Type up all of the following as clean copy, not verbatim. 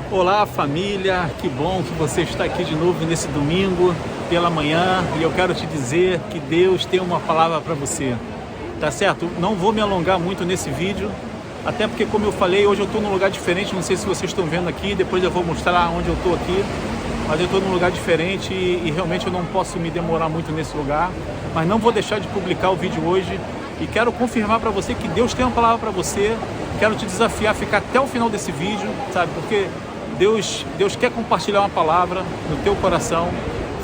Olá família, que bom que você está aqui de novo nesse domingo pela manhã e eu quero te dizer que Deus tem uma palavra para você, tá certo? Não vou me alongar muito nesse vídeo, até porque como eu falei, hoje eu estou num lugar diferente, não sei se vocês estão vendo aqui, depois eu vou mostrar onde eu estou aqui, mas eu estou num lugar diferente e realmente eu não posso me demorar muito nesse lugar, mas não vou deixar de publicar o vídeo hoje e quero confirmar para você que Deus tem uma palavra para você, quero te desafiar a ficar até o final desse vídeo, sabe? Porque Deus quer compartilhar uma palavra no teu coração.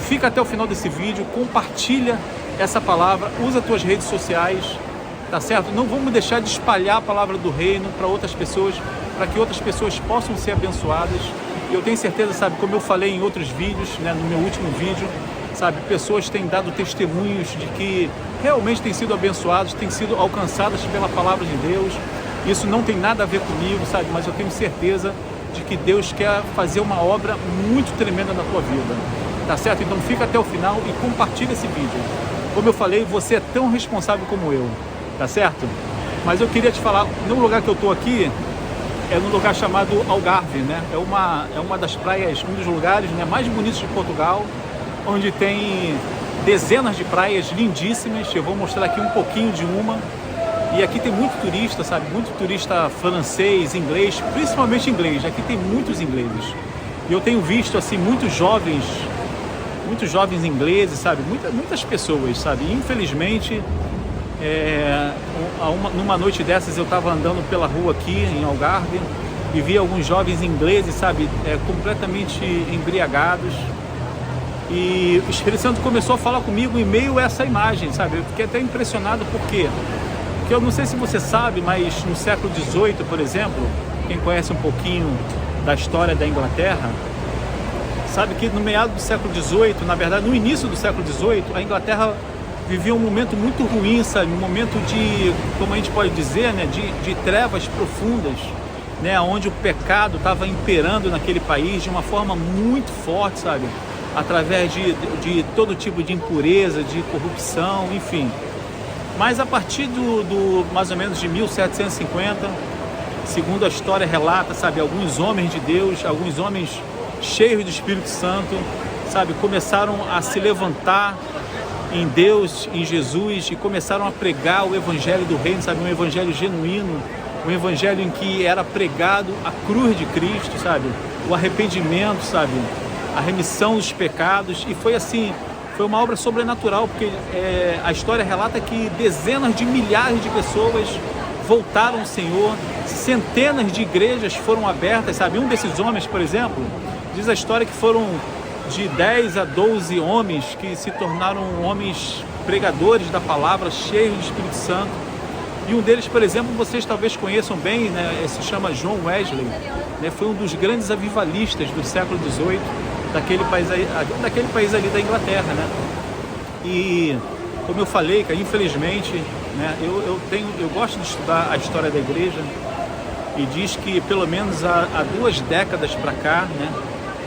Fica até o final desse vídeo, compartilha essa palavra, usa as tuas redes sociais, tá certo? Não vamos deixar de espalhar a palavra do reino para outras pessoas, para que outras pessoas possam ser abençoadas. E eu tenho certeza, sabe, como eu falei em outros vídeos, né, no meu último vídeo, sabe, pessoas têm dado testemunhos de que realmente têm sido abençoadas, têm sido alcançadas pela palavra de Deus. Isso não tem nada a ver comigo, sabe, mas eu tenho certeza de que Deus quer fazer uma obra muito tremenda na tua vida, tá certo? Então fica até o final e compartilha esse vídeo. Como eu falei, você é tão responsável como eu, tá certo? Mas eu queria te falar, no lugar que eu tô aqui, é num lugar chamado Algarve, né? É uma das praias, um dos lugares, né, mais bonitos de Portugal, onde tem dezenas de praias lindíssimas. Eu vou mostrar aqui um pouquinho de uma. E aqui tem muito turista, sabe? Muito turista francês, inglês, principalmente inglês. Aqui tem muitos ingleses. E eu tenho visto, assim, muitos jovens ingleses, sabe? Muitas pessoas, sabe? E, infelizmente, numa noite dessas eu estava andando pela rua aqui em Algarve e vi alguns jovens ingleses, sabe? Completamente embriagados. E o Espírito Santo começou a falar comigo em meio a essa imagem, sabe? Eu fiquei até impressionado porque eu não sei se você sabe, mas no século XVIII, por exemplo, quem conhece um pouquinho da história da Inglaterra, sabe que no meado do século XVIII, na verdade no início do século XVIII, a Inglaterra vivia um momento muito ruim, sabe? Um momento de, como a gente pode dizer, né? de trevas profundas, né? Onde o pecado estava imperando naquele país de uma forma muito forte, sabe? Através de todo tipo de impureza, de corrupção, enfim. Mas a partir do mais ou menos de 1750, segundo a história relata, sabe, alguns homens de Deus, alguns homens cheios do Espírito Santo, sabe, começaram a se levantar em Deus, em Jesus, e começaram a pregar o evangelho do reino, sabe, um evangelho genuíno, um evangelho em que era pregado a cruz de Cristo, sabe, o arrependimento, sabe, a remissão dos pecados. E foi assim, foi uma obra sobrenatural, porque a história relata que dezenas de milhares de pessoas voltaram ao Senhor, centenas de igrejas foram abertas, sabe? Um desses homens, por exemplo, diz a história que foram de 10 a 12 homens que se tornaram homens pregadores da palavra, cheios do Espírito Santo. E um deles, por exemplo, vocês talvez conheçam bem, né? Se chama John Wesley, né? Foi um dos grandes avivalistas do século XVIII, daquele país ali da Inglaterra, né? E como eu falei, cara, infelizmente, né, eu gosto de estudar a história da igreja e diz que pelo menos há 2 décadas para cá, né,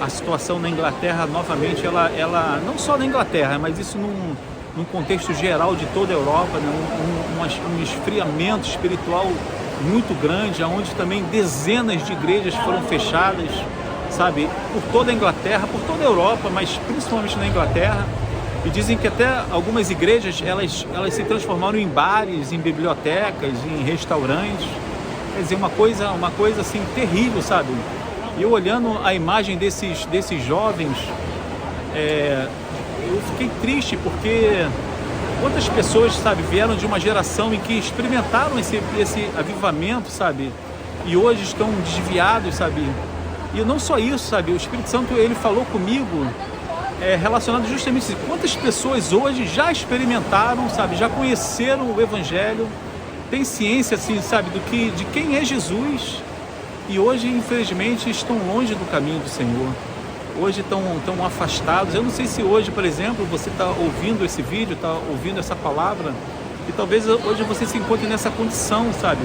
a situação na Inglaterra novamente, ela não só na Inglaterra, mas isso num contexto geral de toda a Europa, né, um esfriamento espiritual muito grande, onde também dezenas de igrejas foram fechadas, sabe, por toda a Inglaterra, por toda a Europa, mas principalmente na Inglaterra. E dizem que até algumas igrejas, elas se transformaram em bares, em bibliotecas, em restaurantes. Quer dizer, uma coisa assim terrível, sabe? E eu olhando a imagem desses jovens, eu fiquei triste, porque quantas pessoas, sabe, vieram de uma geração em que experimentaram esse avivamento, sabe? E hoje estão desviados, sabe? E não só isso, sabe, o Espírito Santo, ele falou comigo relacionado justamente a isso. Quantas pessoas hoje já experimentaram, sabe, já conheceram o Evangelho, têm ciência, assim, sabe, de quem é Jesus, e hoje, infelizmente, estão longe do caminho do Senhor. Hoje estão afastados. Eu não sei se hoje, por exemplo, você está ouvindo esse vídeo, está ouvindo essa palavra, e talvez hoje você se encontre nessa condição, sabe,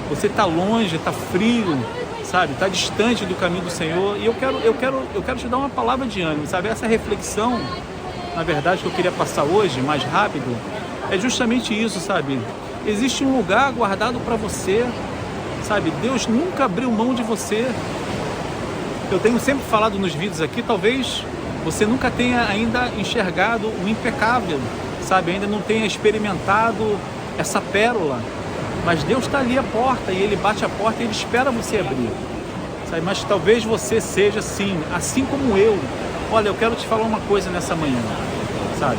você está longe, está frio, sabe, está distante do caminho do Senhor. E eu quero te dar uma palavra de ânimo, sabe? Essa reflexão, na verdade, que eu queria passar hoje, mais rápido, é justamente isso, sabe? Existe um lugar guardado para você, sabe? Deus nunca abriu mão de você. eu tenho sempre falado nos vídeos aqui, talvez você nunca tenha ainda enxergado o impecável, sabe? Ainda não tenha experimentado essa pérola. Mas Deus está ali à porta e Ele bate a porta e Ele espera você abrir, sabe? Mas talvez você seja assim como eu. Olha, eu quero te falar uma coisa nessa manhã, sabe?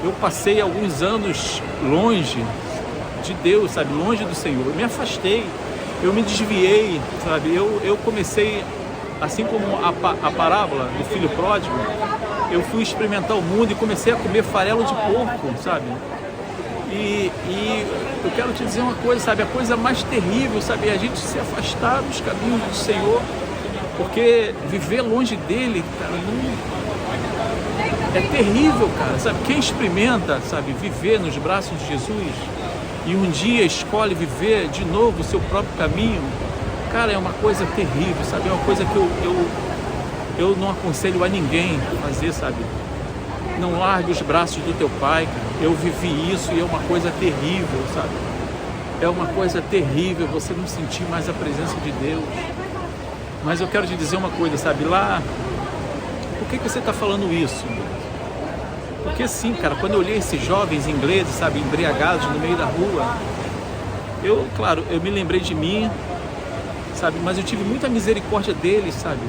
Eu passei alguns anos longe de Deus, sabe? Longe do Senhor. Eu me afastei, eu me desviei, sabe? Eu comecei, assim como a parábola do filho pródigo, eu fui experimentar o mundo e comecei a comer farelo de porco, sabe? E eu quero te dizer uma coisa, sabe? A coisa mais terrível, sabe? É a gente se afastar dos caminhos do Senhor, porque viver longe dele, cara, é terrível, cara, sabe? Quem experimenta, sabe, viver nos braços de Jesus e um dia escolhe viver de novo o seu próprio caminho, cara, é uma coisa terrível, sabe? É uma coisa que eu não aconselho a ninguém fazer, sabe? Não largue os braços do teu pai, cara. Eu vivi isso e é uma coisa terrível, sabe? É uma coisa terrível você não sentir mais a presença de Deus. Mas eu quero te dizer uma coisa, sabe? Lá, por que você está falando isso? Porque sim, cara, quando eu olhei esses jovens ingleses, sabe, embriagados no meio da rua, claro, eu me lembrei de mim, sabe? Mas eu tive muita misericórdia deles, sabe?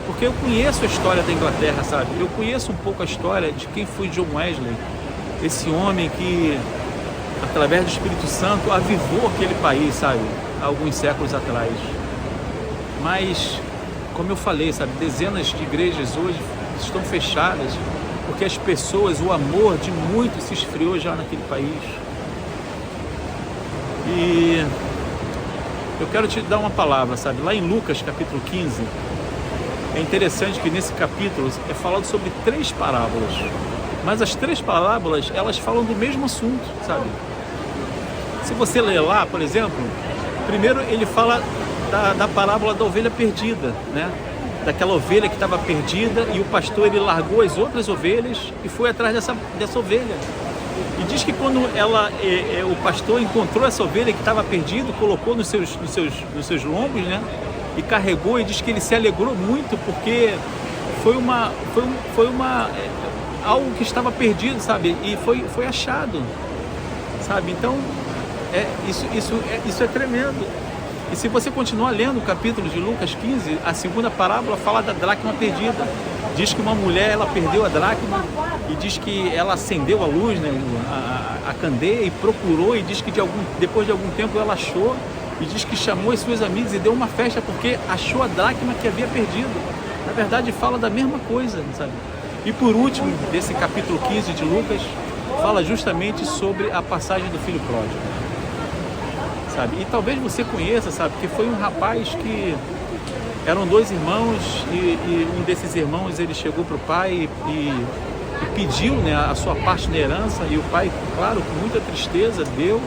Porque eu conheço a história da Inglaterra, sabe? Eu conheço um pouco a história de quem foi John Wesley, esse homem que, através do Espírito Santo, avivou aquele país, sabe? Há alguns séculos atrás. Mas, como eu falei, sabe? Dezenas de igrejas hoje estão fechadas porque as pessoas, o amor de muitos se esfriou já naquele país. E eu quero te dar uma palavra, sabe? Lá em Lucas, capítulo 15, é interessante que nesse capítulo é falado sobre 3 parábolas, mas as 3 parábolas, elas falam do mesmo assunto, sabe? Se você ler lá, por exemplo, primeiro ele fala da parábola da ovelha perdida, né? Daquela ovelha que estava perdida e o pastor ele largou as outras ovelhas e foi atrás dessa ovelha. E diz que quando o pastor encontrou essa ovelha que estava perdida, colocou nos seus lombos, né? E carregou, e diz que ele se alegrou muito porque foi algo que estava perdido, sabe? E foi achado, sabe? Então isso é tremendo. E se você continuar lendo o capítulo de Lucas 15, a segunda parábola fala da dracma perdida. Diz que uma mulher, ela perdeu a dracma e diz que ela acendeu a luz, né, a candeia, e procurou, e diz que depois de algum tempo ela achou, e diz que chamou as suas amigas e deu uma festa porque achou a dracma que havia perdido. Na verdade, fala da mesma coisa, sabe? E por último, desse capítulo 15 de Lucas, fala justamente sobre a passagem do filho pródigo, sabe? E talvez você conheça, sabe? Que foi um rapaz que eram 2 irmãos e um desses irmãos ele chegou para o pai e pediu, né, a sua parte na herança, e o pai, claro, com muita tristeza deu.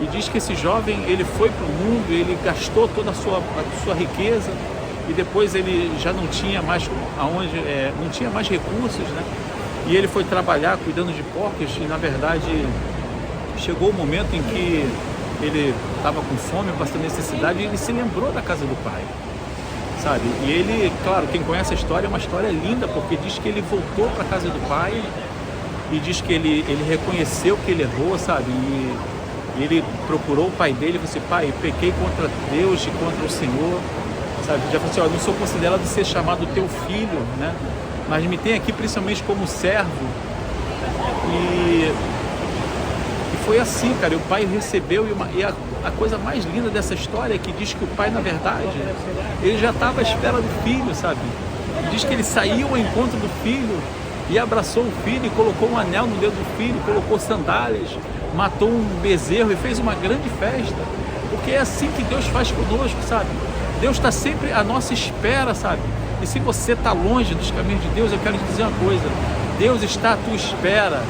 E diz que esse jovem ele foi para o mundo, ele gastou toda a sua riqueza e depois ele já não tinha mais não tinha mais recursos, né? E ele foi trabalhar cuidando de porcos e na verdade chegou o momento em que ele estava com fome, passando necessidade, e ele se lembrou da casa do pai, sabe? E ele, claro, quem conhece a história, é uma história linda, porque diz que ele voltou para a casa do pai e diz que ele reconheceu que ele errou, sabe? E ele procurou o pai dele e disse: pai, pequei contra Deus e contra o Senhor, sabe? Já falou assim: ó, não sou considerado ser chamado teu filho, né? Mas me tem aqui principalmente como servo. E foi assim, cara. E o pai recebeu, e a coisa mais linda dessa história é que diz que o pai, na verdade, ele já estava à espera do filho, sabe? Diz que ele saiu ao encontro do filho e abraçou o filho e colocou um anel no dedo do filho, colocou sandálias, matou um bezerro e fez uma grande festa, porque é assim que Deus faz conosco, sabe? Deus está sempre à nossa espera, sabe? E se você está longe dos caminhos de Deus, eu quero te dizer uma coisa: Deus está à tua espera,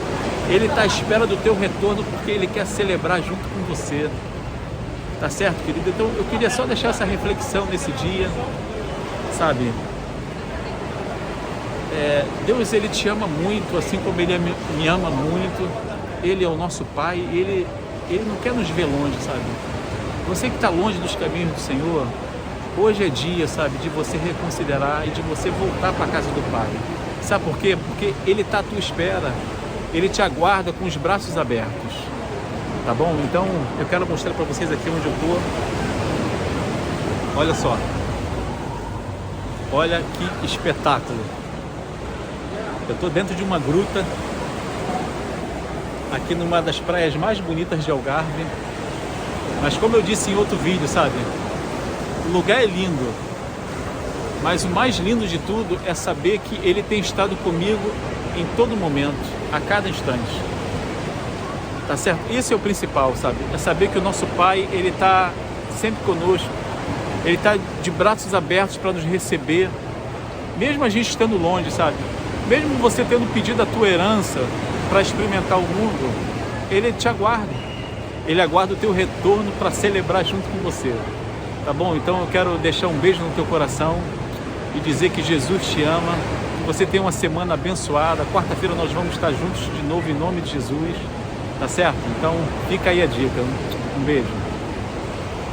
Ele está à espera do teu retorno, porque Ele quer celebrar junto com você, tá certo, querido? Então eu queria só deixar essa reflexão nesse dia, sabe? Deus, Ele te ama muito, assim como Ele me ama muito. Ele é o nosso Pai, Ele não quer nos ver longe, sabe? Você que está longe dos caminhos do Senhor, Hoje é dia, sabe, de você reconsiderar e de você voltar para a casa do Pai. Sabe por quê? Porque Ele está à tua espera. Ele te aguarda com os braços abertos. Tá bom? Então, eu quero mostrar para vocês aqui onde eu estou. Olha só. Olha que espetáculo. Eu estou dentro de uma gruta, aqui numa das praias mais bonitas de Algarve. Mas como eu disse em outro vídeo, sabe? O lugar é lindo. Mas o mais lindo de tudo é saber que Ele tem estado comigo em todo momento, a cada instante. Tá certo? Esse é o principal, sabe? É saber que o nosso Pai, Ele está sempre conosco. Ele está de braços abertos para nos receber. Mesmo a gente estando longe, sabe? Mesmo você tendo pedido a tua herança para experimentar o mundo, Ele te aguarda. Ele aguarda o teu retorno para celebrar junto com você. Tá bom? Então eu quero deixar um beijo no teu coração e dizer que Jesus te ama, que você tenha uma semana abençoada. Quarta-feira nós vamos estar juntos de novo em nome de Jesus. Tá certo? Então fica aí a dica. Um beijo.